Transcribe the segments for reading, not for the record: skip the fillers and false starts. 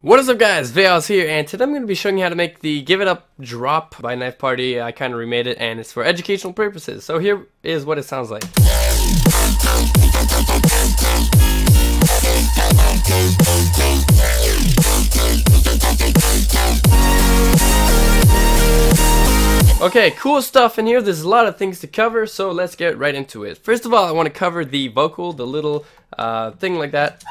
What is up guys, VayHoz here, and today I'm going to be showing you how to make the Give It Up drop by Knife Party. I kind of remade it and it's for educational purposes. So here is what it sounds like. Okay, cool stuff in here. There's a lot of things to cover, so let's get right into it. First of all, I want to cover the vocal, the little thing like that.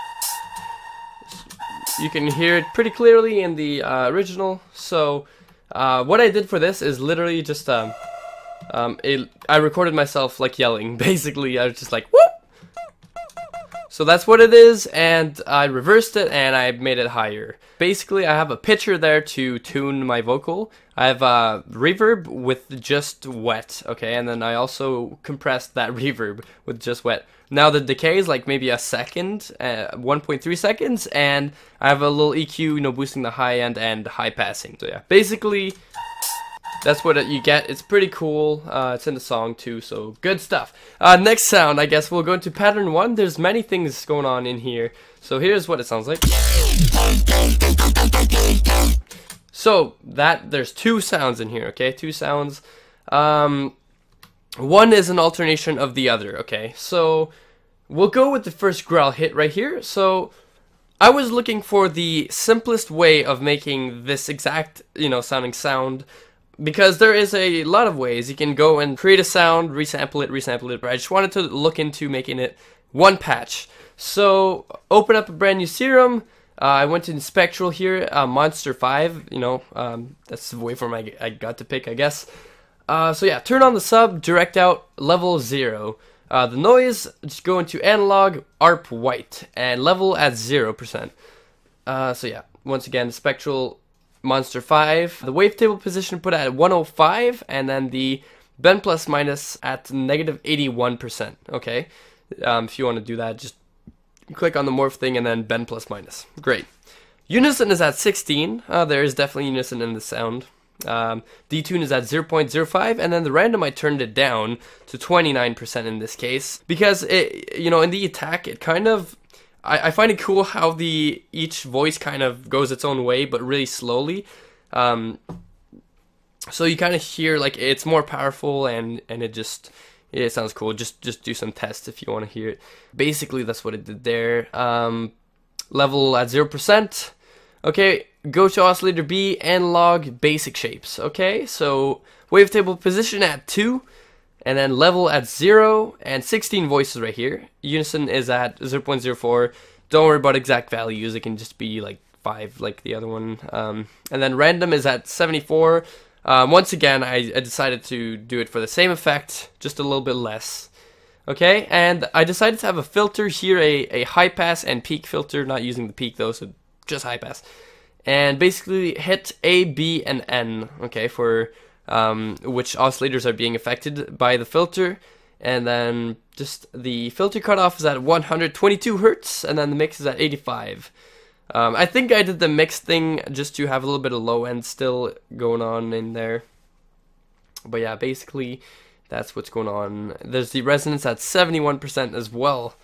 You can hear it pretty clearly in the original. So what I did for this is literally just I recorded myself like yelling. Basically, I was just like whoop. So that's what it is, and I reversed it and I made it higher. Basically, I have a pitcher there to tune my vocal. I have reverb with just wet, okay, and then I also compressed that reverb with just wet. Now the decay is like maybe a second, 1.3 seconds, and I have a little EQ, you know, boosting the high end and high passing. So yeah, basically that's what you get. It's pretty cool. It's in the song too, so good stuff. Next sound, I guess we'll go into pattern 1. There's many things going on in here. So here's what it sounds like. So there's two sounds in here, okay? Two sounds. One is an alternation of the other, okay? So we'll go with the first growl hit right here. So I was looking for the simplest way of making this exact, you know, sounding sound, because there is a lot of ways you can go and create a sound, resample it, but I just wanted to look into making it one patch. So open up a brand new Serum. I went to Spectral here, Monster 5, you know, that's the waveform I got to pick, I guess. So yeah, turn on the sub, direct out, level 0. The noise, just go into analog, ARP white, and level at 0%. So yeah, once again, Spectral Monster 5. The wavetable position put at 105, and then the bend plus minus at negative 81%, okay? If you want to do that, just click on the morph thing and then bend plus minus. Great. Unison is at 16. There is definitely unison in the sound. Detune is at 0.05, and then the random I turned it down to 29% in this case, because it, you know, in the attack it kind of, I find it cool how each voice kind of goes its own way, but really slowly. So you kind of hear like it's more powerful, and it sounds cool. Just do some tests if you want to hear it. Basically, that's what it did there. Level at 0%. Okay, go to oscillator B, analog, basic shapes. Okay, so wavetable position at 2, and then level at 0, and 16 voices right here. Unison is at 0.04. Don't worry about exact values. It can just be like 5 like the other one. And then random is at 74. Once again, I decided to do it for the same effect, just a little bit less. Okay, and I decided to have a filter here, a high pass and peak filter, not using the peak though, so just high pass. And basically hit A, B, and N, okay, for which oscillators are being affected by the filter. And then just the filter cutoff is at 122 Hertz, and then the mix is at 85. I think I did the mix thing just to have a little bit of low end still going on in there. But yeah, basically that's what's going on. There's the resonance at 71% as well.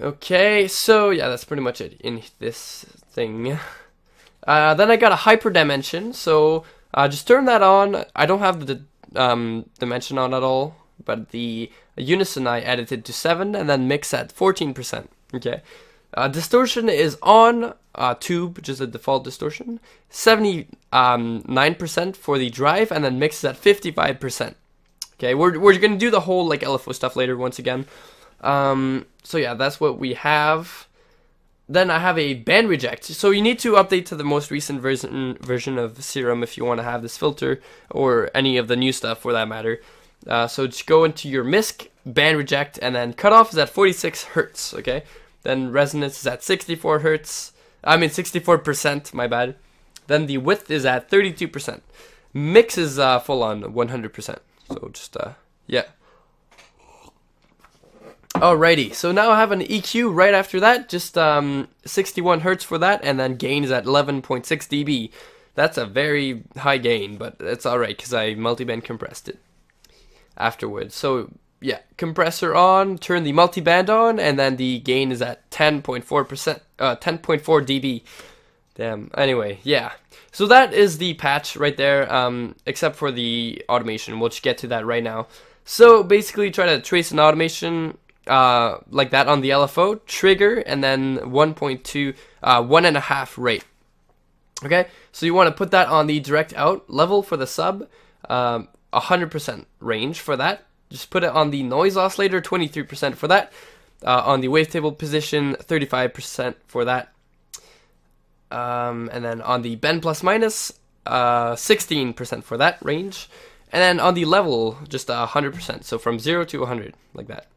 Okay, so yeah, that's pretty much it in this thing. Then I got a hyper dimension, so just turn that on. I don't have the dimension on at all, but the unison I edited to 7, and then mix at 14%. Okay. Distortion is on, tube, which is a default distortion, 79% for the drive, and then mix is at 55%. Okay, we're going to do the whole like LFO stuff later once again. So yeah, that's what we have. Then I have a band reject. So you need to update to the most recent version of Serum if you want to have this filter, or any of the new stuff for that matter. So just go into your MISC, band reject, and then cutoff is at 46 Hertz, okay? Then resonance is at 64 Hertz. I mean 64%, my bad. Then the width is at 32%. Mix is full on 100%. So just yeah. Alrighty, so now I have an EQ right after that, just 61 Hertz for that, and then gain is at 11.6 dB. That's a very high gain, but it's alright because I multiband compressed it afterwards. So yeah, compressor on, turn the multiband on, and then the gain is at 10.4%, 10.4 dB. Damn. Anyway, yeah. So that is the patch right there, except for the automation. We'll just get to that right now. So basically try to trace an automation like that on the LFO, trigger, and then 1.2, 1.5 rate. Okay, so you want to put that on the direct out level for the sub, 100% range for that. Just put it on the noise oscillator, 23% for that. On the wavetable position, 35% for that. And then on the bend plus minus, 16% for that range. And then on the level, just 100%. So from 0 to 100, like that.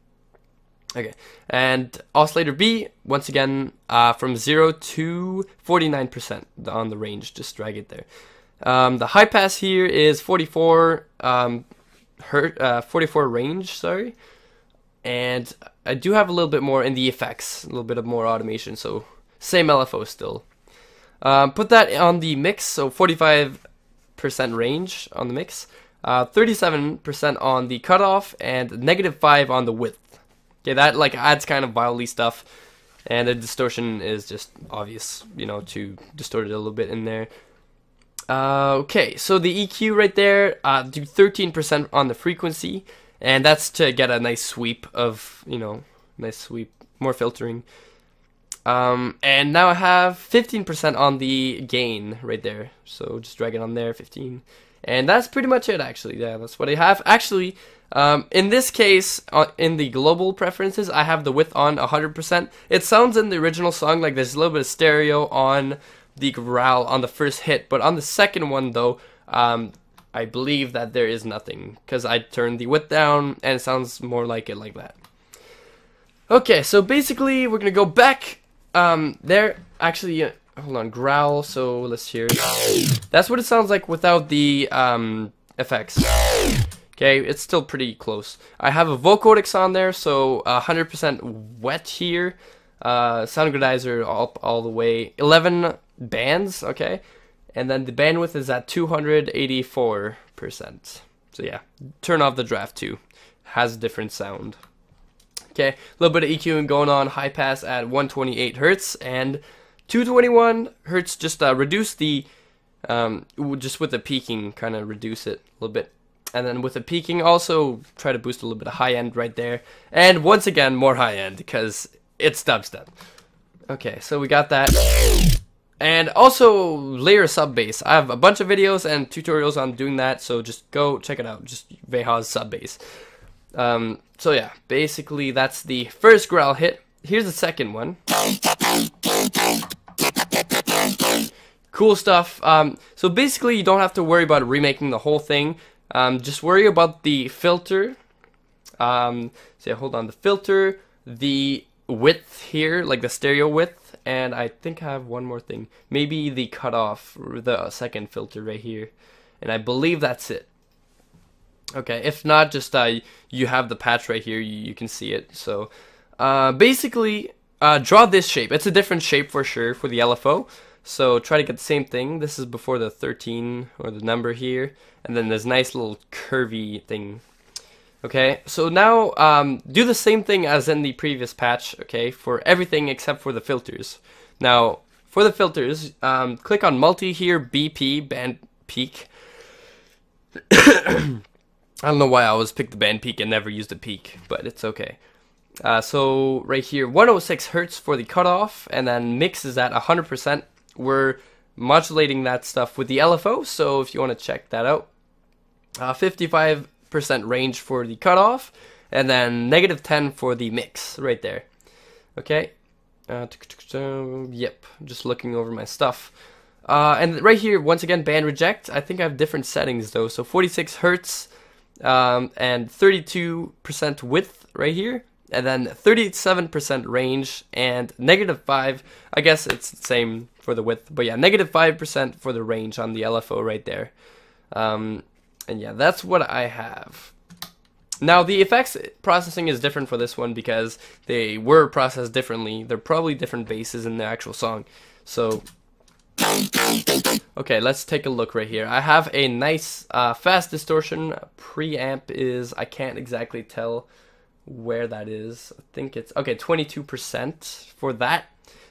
Okay, and oscillator B, once again, from 0 to 49% on the range, just drag it there. The high pass here is 44 44 range, sorry. And I do have a little bit more in the effects, a little bit of more automation, so same LFO still. Put that on the mix, so 45% range on the mix, 37% on the cutoff, and -5 on the width. Okay, that like adds kind of wildly stuff, and the distortion is just obvious, you know, to distort it a little bit in there. Okay, so the EQ right there, do 13% on the frequency, and that's to get a nice sweep of, you know, nice sweep, more filtering. And now I have 15% on the gain right there, so just drag it on there, 15. And that's pretty much it, actually. Yeah, that's what I have. Actually, in this case, in the global preferences, I have the width on 100%. It sounds in the original song like there's a little bit of stereo on the growl on the first hit, but on the second one, though, I believe that there is nothing, because I turned the width down, and it sounds more like it like that. Okay, so basically, we're going to go back there. Actually, hold on, growl, so let's hear it. That's what it sounds like without the effects. Okay, it's still pretty close. I have a vocodix on there, so 100% wet here. Sound gradizer all the way. 11 bands, okay? And then the bandwidth is at 284%. So yeah, turn off the draft too. Has a different sound. Okay, a little bit of EQing going on. High pass at 128 hertz and 221 hertz. Just reduce the, just with the peaking, kind of reduce it a little bit. And then with the peaking, also try to boost a little bit of high end right there. And once again, more high end because it's dubstep. Okay, so we got that. And also layer sub bass. I have a bunch of videos and tutorials on doing that, so just go check it out. Just VayHoz sub bass. So yeah, basically that's the first growl hit. Here's the second one. Cool stuff. So basically you don't have to worry about remaking the whole thing. Just worry about the filter. So yeah, hold on, the filter, the width here, like the stereo width, and I think I have one more thing. Maybe the cutoff, the second filter right here. And I believe that's it. Okay, if not, just you have the patch right here, you can see it. So basically, draw this shape. It's a different shape for sure for the LFO. So try to get the same thing. This is before the 13 or the number here. And then this nice little curvy thing. Okay, so now do the same thing as in the previous patch, okay, for everything except for the filters. Now, for the filters, click on multi here, BP, band peak. I don't know why I always pick the band peak and never use the peak, but it's okay. So right here, 106 hertz for the cutoff, and then mix is at 100%. We're modulating that stuff with the LFO, so if you want to check that out. 55% range for the cutoff, and then -10 for the mix right there. Okay. Yep, just looking over my stuff. And right here, once again, band reject. I think I have different settings though. So 46 hertz and 32% width right here, and then 37% range and -5. I guess it's the same for the width, but yeah, -5% for the range on the LFO right there. And yeah, that's what I have. Now, the effects processing is different for this one because they were processed differently. They're probably different basses in the actual song. So, okay, let's take a look right here. I have a nice fast distortion. Preamp is, I can't exactly tell where that is. I think it's, okay, 22% for that.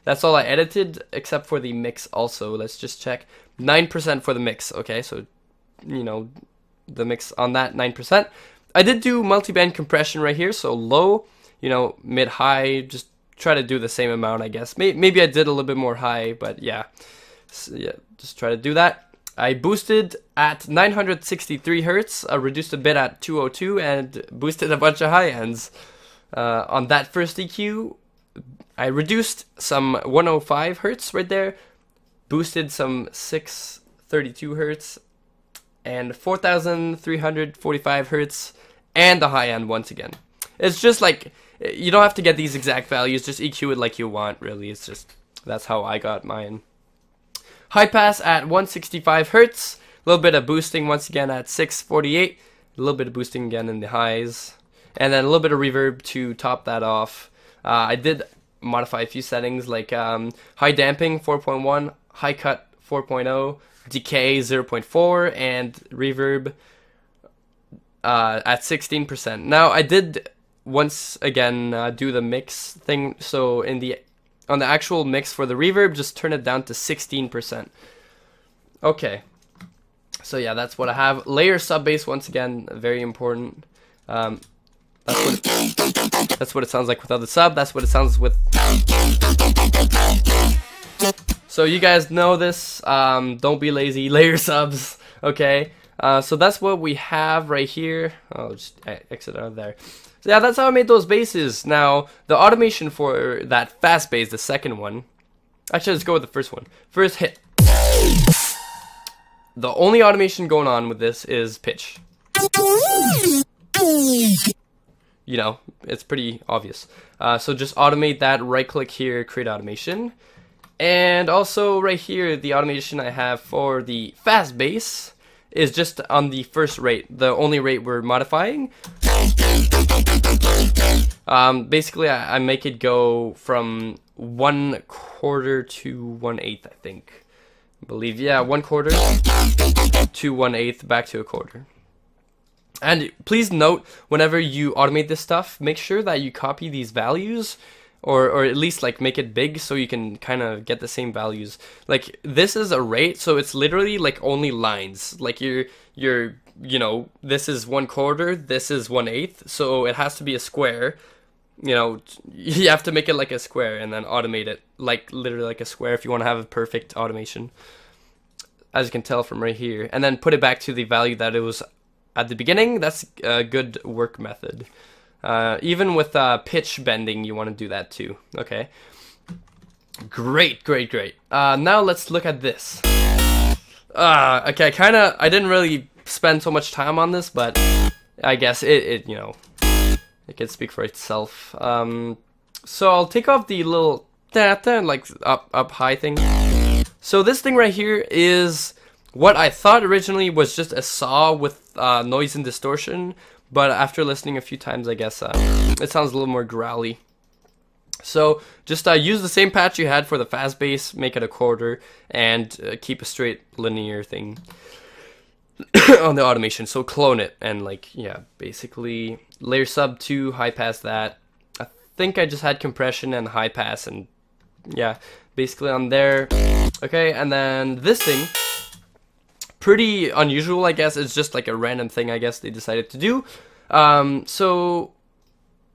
That's all I edited, except for the mix also. Let's just check. 9% for the mix, okay? So, you know, the mix on that, 9%. I did do multi-band compression right here, so low, you know, mid-high, just try to do the same amount, I guess. Maybe I did a little bit more high, but yeah. So, yeah, just try to do that. I boosted at 963 hertz, reduced a bit at 202, and boosted a bunch of high ends. On that first EQ, I reduced some 105 hertz right there, boosted some 632 hertz, and 4,345 hertz, and the high end once again. It's just like, you don't have to get these exact values, just EQ it like you want, really. It's just, that's how I got mine. High pass at 165 hertz, a little bit of boosting once again at 648, a little bit of boosting again in the highs, and then a little bit of reverb to top that off. I did modify a few settings like high damping 4.1, high cut 4.0, decay 0.4, and reverb at 16%. Now I did once again do the mix thing, so on the actual mix for the reverb, just turn it down to 16%. Okay, so yeah, that's what I have. Layer sub bass once again, very important. That's what it sounds like without the sub. That's what it sounds with. So you guys know this. Don't be lazy. Layer subs. Okay. So that's what we have right here. I'll just exit out of there. So yeah, that's how I made those basses. Now, the automation for that fast bass, the second one. Actually, let's go with the first one. First hit. The only automation going on with this is pitch. You know, it's pretty obvious. So just automate that, right click here, create automation. And also right here, the automation I have for the fast bass is just on the first rate, the only rate we're modifying. Basically, I make it go from 1/4 to 1/8, I think. I believe, yeah, 1/4 to 1/8, back to 1/4. And please note, whenever you automate this stuff, make sure that you copy these values, or at least like make it big so you can kind of get the same values. Like this is a rate, so it's literally like only lines. Like you're you know, this is 1/4, this is 1/8, so it has to be a square. You know, you have to make it like a square and then automate it like literally like a square if you want to have a perfect automation, as you can tell from right here, and then put it back to the value that it was at the beginning. That's a good work method. Even with pitch bending, you want to do that too. Okay. Great. Now let's look at this. Okay, I didn't really spend so much time on this, but I guess it you know, it can speak for itself. So I'll take off the little like up high thing. So this thing right here is what I thought originally was just a saw with noise and distortion, but after listening a few times, I guess it sounds a little more growly. So just use the same patch you had for the fast bass, make it 1/4, and keep a straight linear thing on the automation. So clone it and like, yeah, basically layer sub 2, high pass that. I think I just had compression and high pass, and yeah, basically on there. Okay, and then this thing, pretty unusual, I guess. It's just like a random thing, I guess they decided to do. So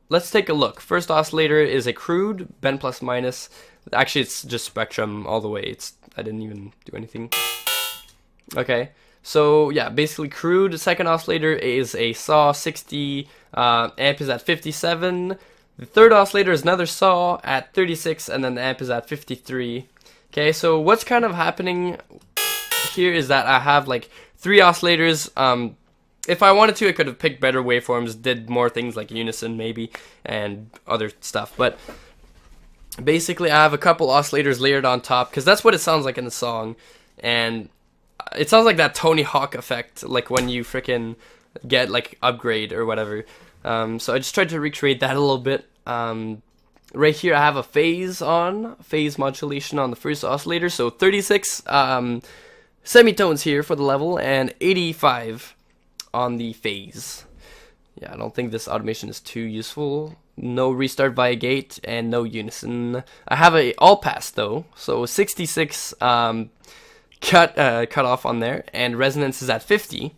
let's take a look. First oscillator is a crude, bend plus minus. Actually, it's just spectrum all the way. I didn't even do anything. Okay, so yeah, basically crude. Second oscillator is a saw, 60, amp is at 57. The third oscillator is another saw at 36, and then the amp is at 53. Okay, so what's kind of happening here is that I have like 3 oscillators. If I wanted to, I could have picked better waveforms, did more things like unison maybe, and other stuff. But basically, I have a couple oscillators layered on top, because that's what it sounds like in the song. And it sounds like that Tony Hawk effect, like when you freaking get like upgrade or whatever. So I just tried to recreate that a little bit. Right here I have a phase modulation on the first oscillator, so 36 semitones here for the level, and 85 on the phase. Yeah, I don't think this automation is too useful. no restart via gate, and no unison. I have a all pass though, so 66 cut off on there, and resonance is at 50.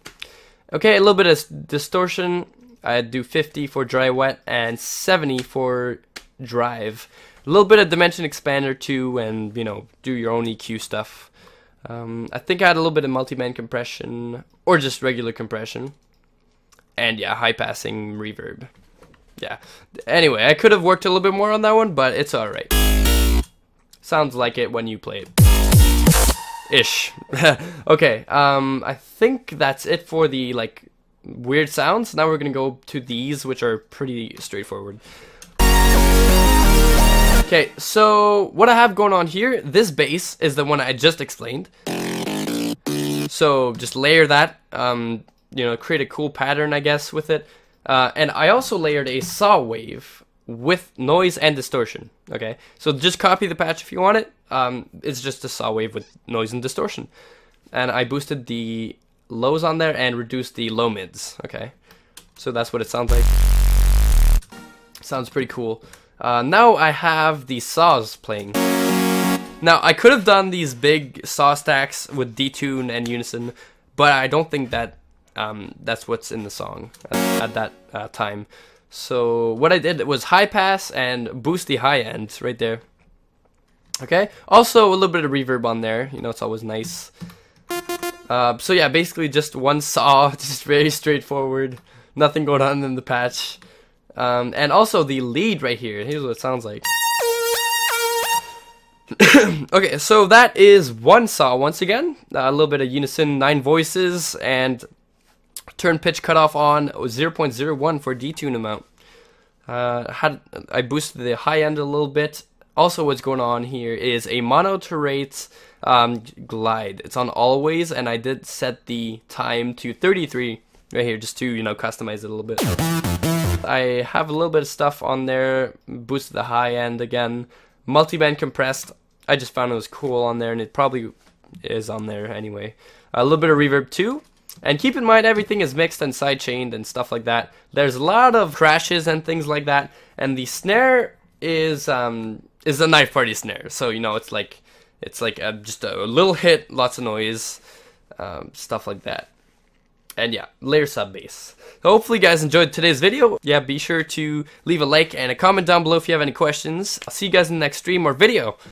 Okay, a little bit of distortion. I do 50 for dry wet and 70 for drive. A little bit of dimension expander too, and you know, do your own EQ stuff. I think I had a little bit of multiband compression or just regular compression, and yeah, high passing reverb. Yeah. Anyway, I could have worked a little bit more on that one, but it's all right. Sounds like it when you play it. Ish. Okay. I think that's it for the like weird sounds. Now we're gonna go to these, which are pretty straightforward. Okay, so what I have going on here, this bass is the one I just explained. So just layer that, you know, create a cool pattern, I guess, with it. And I also layered a saw wave with noise and distortion. Okay, so just copy the patch if you want it. It's just a saw wave with noise and distortion. And I boosted the lows on there and reduced the low mids. Okay, so that's what it sounds like. Sounds pretty cool. Now I have the saws playing. Now I could have done these big saw stacks with detune and unison, but I don't think that that's what's in the song at that time. So what I did was high pass and boost the high end right there. Okay, also a little bit of reverb on there, you know, it's always nice. So yeah, basically just one saw, just very straightforward, nothing going on in the patch. And also the lead right here, here's what it sounds like. Okay, so that is one saw once again, a little bit of unison, 9 voices, and turn pitch cutoff on 0.01 for detune amount. I boosted the high end a little bit. Also what's going on here is a mono to rate glide. It's on always, and I did set the time to 33 right here just to, you know, customize it a little bit. I have a little bit of stuff on there, boosted the high end again, multiband compressed. I just found it was cool on there, and it probably is on there anyway. A little bit of reverb too. And keep in mind, everything is mixed and sidechained and stuff like that. There's a lot of crashes and things like that, and the snare is a knife party snare. So you know, it's like just a little hit, lots of noise, stuff like that. And yeah, layer sub bass. So hopefully you guys enjoyed today's video. Yeah, be sure to leave a like and a comment down below if you have any questions. I'll see you guys in the next stream or video.